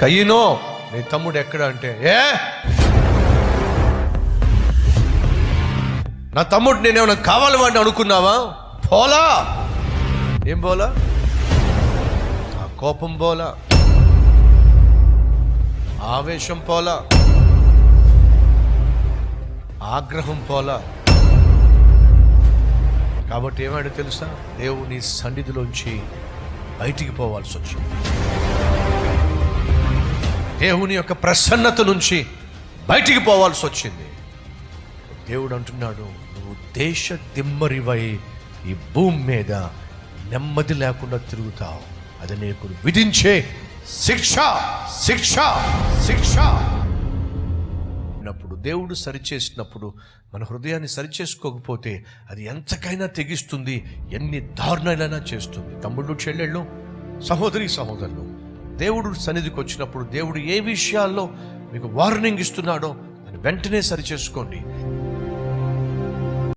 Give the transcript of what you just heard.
కయ్యనో నీ తమ్ముడు ఎక్కడ అంటే, నా తమ్ముడు నేనేమన్నా కావాలి వాడిని అనుకున్నావా? పోలా. ఏం పోలా? ఆ కోపం పోలా, ఆవేశం పోలా, ఆగ్రహం పోలా. కాబట్టి ఏమాడో తెలుసా? దేవుని సన్నిధిలోంచి బయటికి పోవాల్సి వచ్చింది. దేవుని యొక్క ప్రసన్నత నుంచి బయటికి పోవాల్సి వచ్చింది. దేవుడు అంటున్నాడు, నువ్వు దేశ దిమ్మరివై ఈ భూమి మీద నెమ్మది లేకుండా తిరుగుతావు. అది నీకు విధించే శిక్ష, శిక్ష, శిక్ష. అన్నప్పుడు దేవుడు సరిచేసినప్పుడు మన హృదయాన్ని సరిచేసుకోకపోతే అది ఎంతకైనా తెగిస్తుంది, ఎన్ని దారుణాలైనా చేస్తుంది. తమ్ముళ్ళు, చెల్లెళ్ళు, సహోదరి, సహోదరులు, దేవుడు సన్నిధికి వచ్చినప్పుడు దేవుడు ఏ విషయాల్లో మీకు వార్నింగ్ ఇస్తున్నాడో దాన్ని వెంటనే సరిచేసుకోండి.